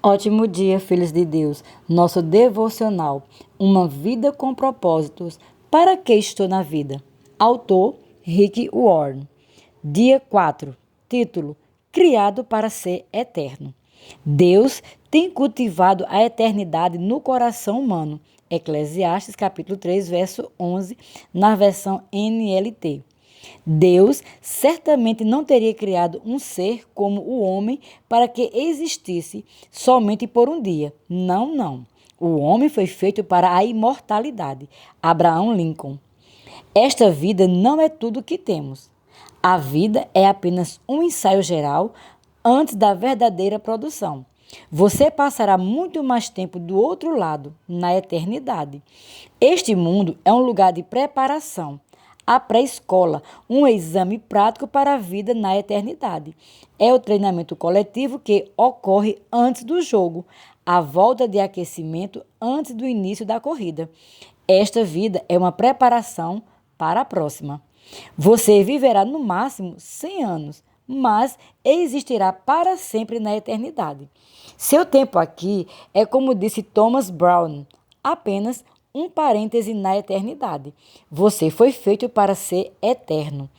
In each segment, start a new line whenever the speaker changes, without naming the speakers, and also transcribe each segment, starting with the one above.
Ótimo dia, filhos de Deus. Nosso devocional, uma vida com propósitos. Para que estou na vida? Autor, Rick Warren. Dia 4. Título, Criado para ser eterno. Deus tem cultivado a eternidade no coração humano. Eclesiastes capítulo 3, verso 11, na versão NLT. Deus certamente não teria criado um ser como o homem para que existisse somente por um dia. Não, não. O homem foi feito para a imortalidade. Abraham Lincoln. Esta vida não é tudo o que temos. A vida é apenas um ensaio geral antes da verdadeira produção. Você passará muito mais tempo do outro lado, na eternidade. Este mundo é um lugar de preparação. A pré-escola, um exame prático para a vida na eternidade. É o treinamento coletivo que ocorre antes do jogo, a volta de aquecimento antes do início da corrida. Esta vida é uma preparação para a próxima. Você viverá no máximo 100 anos, mas existirá para sempre na eternidade. Seu tempo aqui é, como disse Thomas Brown, apenas um parêntese na eternidade. Você foi feito para ser eterno.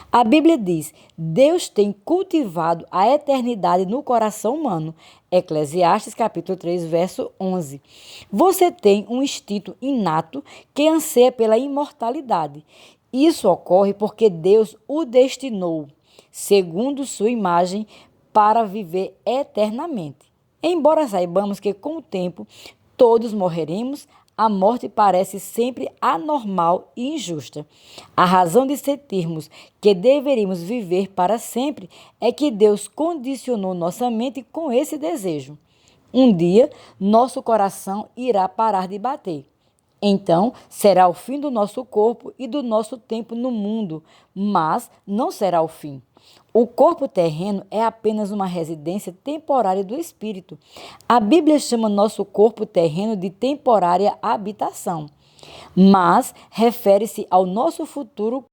A Bíblia diz: Deus tem cultivado a eternidade no coração humano. Eclesiastes capítulo 3, verso 11. Você tem um instinto inato que anseia pela imortalidade. Isso ocorre porque Deus o destinou, segundo sua imagem, para viver eternamente. Embora saibamos que com o tempo todos morreremos, a morte parece sempre anormal e injusta. A razão de sentirmos que deveríamos viver para sempre é que Deus condicionou nossa mente com esse desejo. Um dia, nosso coração irá parar de bater. Então, será o fim do nosso corpo e do nosso tempo no mundo, mas não será o fim. O corpo terreno é apenas uma residência temporária do espírito. A Bíblia chama nosso corpo terreno de temporária habitação, mas refere-se ao nosso futuro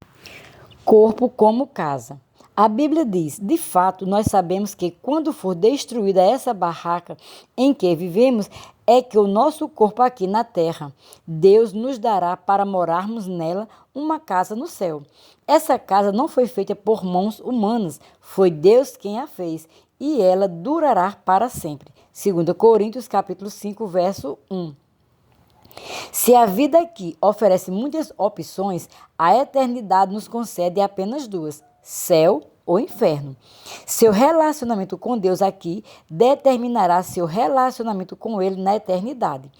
corpo como casa. A Bíblia diz: de fato, nós sabemos que quando for destruída essa barraca em que vivemos, é que o nosso corpo aqui na terra, Deus nos dará para morarmos nela uma casa no céu. Essa casa não foi feita por mãos humanas, foi Deus quem a fez, e ela durará para sempre. 2 Coríntios capítulo 5, verso 1. Se a vida aqui oferece muitas opções, a eternidade nos concede apenas duas: céu ou inferno. Seu relacionamento com Deus aqui determinará seu relacionamento com Ele na eternidade.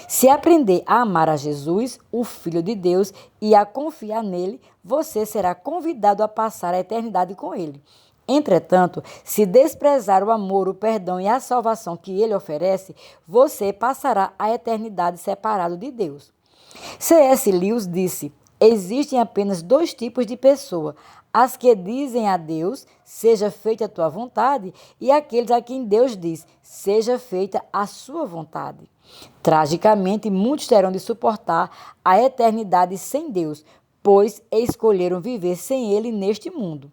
Se aprender a amar a Jesus, o Filho de Deus, e a confiar nele, você será convidado a passar a eternidade com Ele. Entretanto, se desprezar o amor, o perdão e a salvação que Ele oferece, você passará a eternidade separado de Deus. C.S. Lewis disse: existem apenas dois tipos de pessoa: as que dizem a Deus, seja feita a tua vontade, e aqueles a quem Deus diz, seja feita a sua vontade. Tragicamente, muitos terão de suportar a eternidade sem Deus, pois escolheram viver sem Ele neste mundo.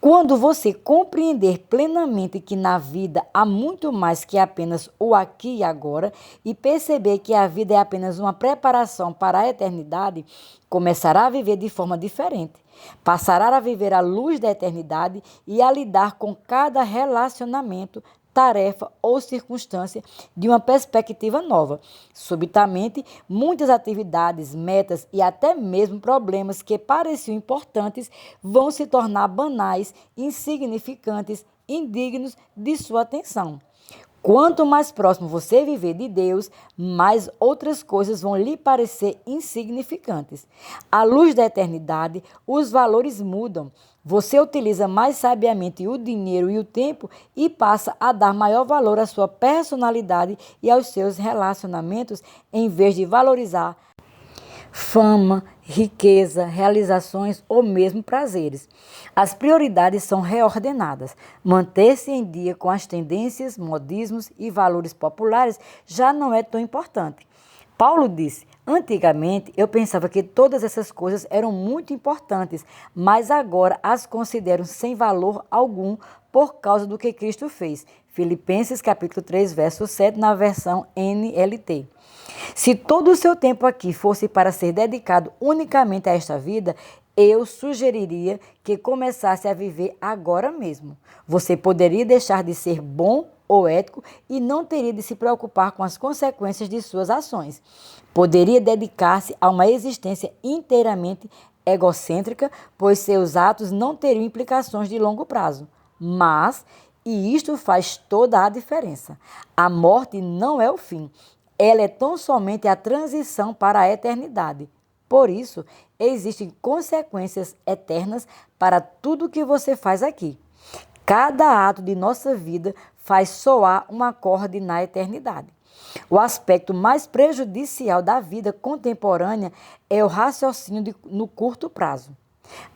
Quando você compreender plenamente que na vida há muito mais que apenas o aqui e agora e perceber que a vida é apenas uma preparação para a eternidade, começará a viver de forma diferente. Passará a viver à luz da eternidade e a lidar com cada relacionamento, tarefa ou circunstância de uma perspectiva nova. Subitamente, muitas atividades, metas e até mesmo problemas que pareciam importantes vão se tornar banais, insignificantes, indignos de sua atenção. Quanto mais próximo você viver de Deus, mais outras coisas vão lhe parecer insignificantes. À luz da eternidade, os valores mudam. Você utiliza mais sabiamente o dinheiro e o tempo e passa a dar maior valor à sua personalidade e aos seus relacionamentos, em vez de valorizar fama, riqueza, realizações ou mesmo prazeres. As prioridades são reordenadas. Manter-se em dia com as tendências, modismos e valores populares já não é tão importante. Paulo disse: antigamente eu pensava que todas essas coisas eram muito importantes, mas agora as considero sem valor algum por causa do que Cristo fez. Filipenses capítulo 3, verso 7, na versão NLT. Se todo o seu tempo aqui fosse para ser dedicado unicamente a esta vida, eu sugeriria que começasse a viver agora mesmo. Você poderia deixar de ser bom ou ético e não teria de se preocupar com as consequências de suas ações. Poderia dedicar-se a uma existência inteiramente egocêntrica, pois seus atos não teriam implicações de longo prazo. Mas, e isto faz toda a diferença, a morte não é o fim. Ela é tão somente a transição para a eternidade. Por isso, existem consequências eternas para tudo o que você faz aqui. Cada ato de nossa vida faz soar um acorde na eternidade. O aspecto mais prejudicial da vida contemporânea é o raciocínio no curto prazo.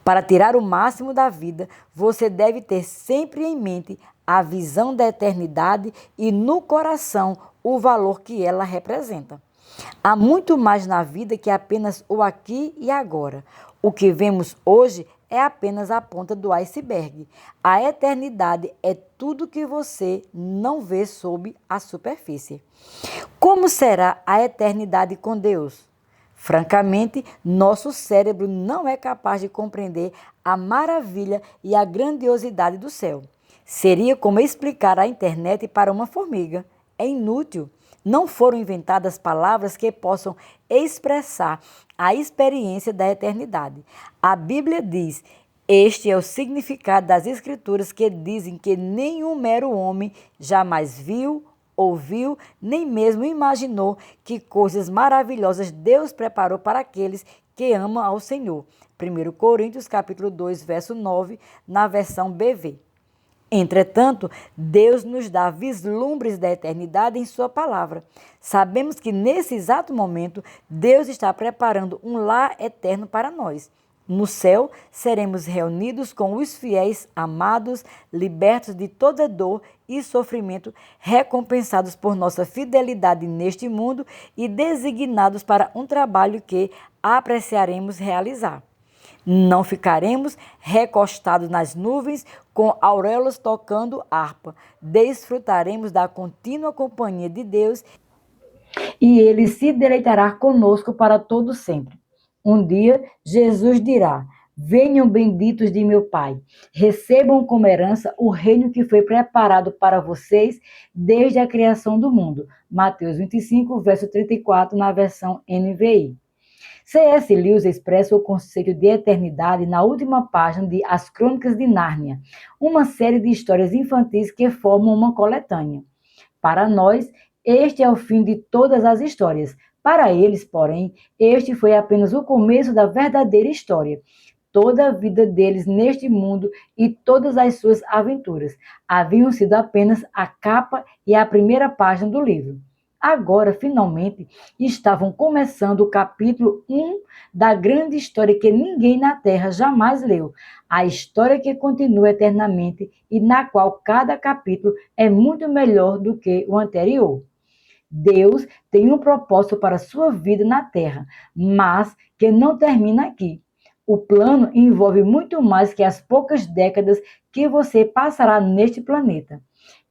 Para tirar o máximo da vida, você deve ter sempre em mente a visão da eternidade e no coração o valor que ela representa. Há muito mais na vida que apenas o aqui e agora. O que vemos hoje é apenas a ponta do iceberg. A eternidade é tudo que você não vê sob a superfície. Como será a eternidade com Deus? Francamente, nosso cérebro não é capaz de compreender a maravilha e a grandiosidade do céu. Seria como explicar a internet para uma formiga. É inútil. Não foram inventadas palavras que possam expressar a experiência da eternidade. A Bíblia diz: este é o significado das Escrituras que dizem que nenhum mero homem jamais viu, ouviu, nem mesmo imaginou que coisas maravilhosas Deus preparou para aqueles que amam ao Senhor. 1 Coríntios capítulo 2, verso 9, na versão BV. Entretanto, Deus nos dá vislumbres da eternidade em sua palavra. Sabemos que nesse exato momento, Deus está preparando um lar eterno para nós. No céu, seremos reunidos com os fiéis amados, libertos de toda dor e sofrimento, recompensados por nossa fidelidade neste mundo e designados para um trabalho que apreciaremos realizar. Não ficaremos recostados nas nuvens com auréolas tocando harpa. Desfrutaremos da contínua companhia de Deus e Ele se deleitará conosco para todo sempre. Um dia, Jesus dirá: venham benditos de meu Pai, recebam como herança o reino que foi preparado para vocês desde a criação do mundo. Mateus 25, verso 34, na versão NVI. C.S. Lewis expressa o conceito de eternidade na última página de As Crônicas de Nárnia, uma série de histórias infantis que formam uma coletânea. Para nós, este é o fim de todas as histórias. Para eles, porém, este foi apenas o começo da verdadeira história. Toda a vida deles neste mundo e todas as suas aventuras haviam sido apenas a capa e a primeira página do livro. Agora, finalmente, estavam começando o capítulo 1 da grande história que ninguém na Terra jamais leu. A história que continua eternamente e na qual cada capítulo é muito melhor do que o anterior. Deus tem um propósito para a sua vida na Terra, mas que não termina aqui. O plano envolve muito mais que as poucas décadas que você passará neste planeta.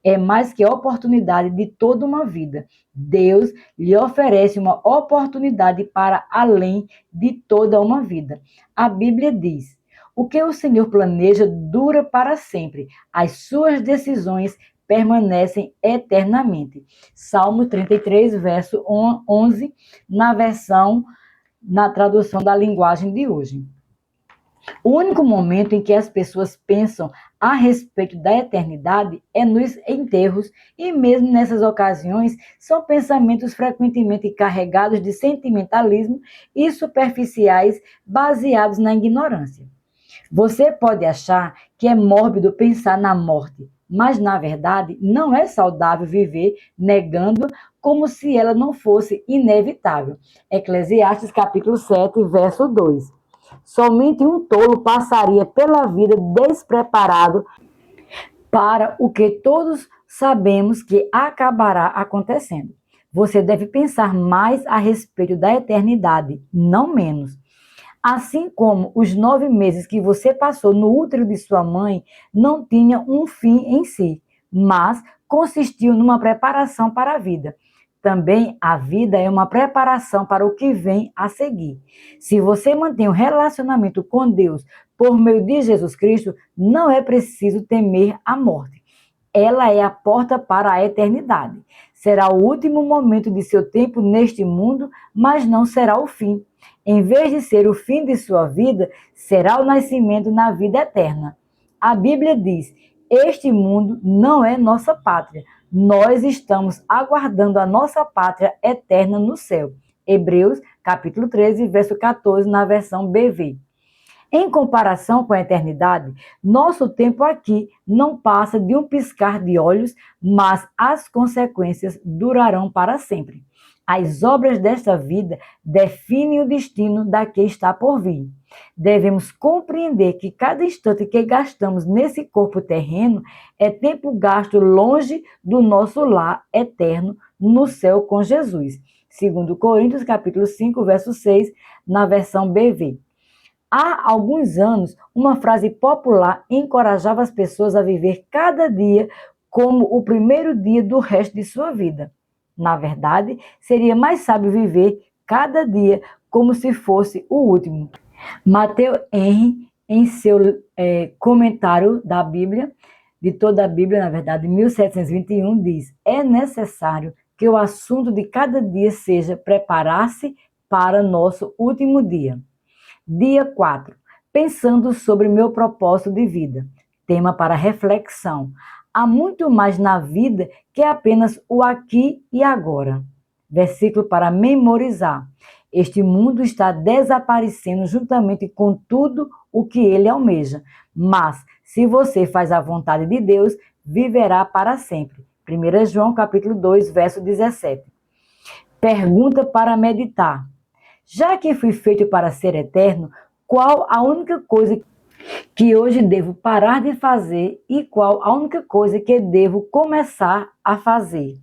É mais que a oportunidade de toda uma vida. Deus lhe oferece uma oportunidade para além de toda uma vida. A Bíblia diz: o que o Senhor planeja dura para sempre. As suas decisões permanecem eternamente. Salmo 33, verso 11, na tradução da linguagem de hoje. O único momento em que as pessoas pensam a respeito da eternidade é nos enterros, e mesmo nessas ocasiões são pensamentos frequentemente carregados de sentimentalismo e superficiais, baseados na ignorância. Você pode achar que é mórbido pensar na morte, mas na verdade não é saudável viver negando como se ela não fosse inevitável. Eclesiastes capítulo 7, verso 2. Somente um tolo passaria pela vida despreparado para o que todos sabemos que acabará acontecendo. Você deve pensar mais a respeito da eternidade, não menos. Assim como os 9 meses que você passou no útero de sua mãe não tinham um fim em si. mas consistiu numa preparação para a vida. Também a vida é uma preparação para o que vem a seguir. Se você mantém um relacionamento com Deus por meio de Jesus Cristo, não é preciso temer a morte. Ela é a porta para a eternidade. Será o último momento de seu tempo neste mundo, mas não será o fim. Em vez de ser o fim de sua vida, será o nascimento na vida eterna. A Bíblia diz: este mundo não é nossa pátria. Nós estamos aguardando a nossa pátria eterna no céu. Hebreus, capítulo 13, verso 14, na versão BV. Em comparação com a eternidade, nosso tempo aqui não passa de um piscar de olhos, mas as consequências durarão para sempre. As obras desta vida definem o destino da que está por vir. Devemos compreender que cada instante que gastamos nesse corpo terreno é tempo gasto longe do nosso lar eterno no céu com Jesus. Segundo Coríntios, capítulo 5, verso 6, na versão BV. Há alguns anos, uma frase popular encorajava as pessoas a viver cada dia como o primeiro dia do resto de sua vida. Na verdade, seria mais sábio viver cada dia como se fosse o último. Mateus Henry, em seu comentário da Bíblia, de toda a Bíblia, na verdade, 1721, diz: é necessário que o assunto de cada dia seja preparar-se para nosso último dia. Dia 4. Pensando sobre meu propósito de vida. Tema para reflexão. Há muito mais na vida que apenas o aqui e agora. Versículo para memorizar. Este mundo está desaparecendo juntamente com tudo o que ele almeja. Mas, se você faz a vontade de Deus, viverá para sempre. 1 João capítulo 2, verso 17. Pergunta para meditar. Já que fui feito para ser eterno, qual a única coisa que hoje devo parar de fazer e qual a única coisa que devo começar a fazer?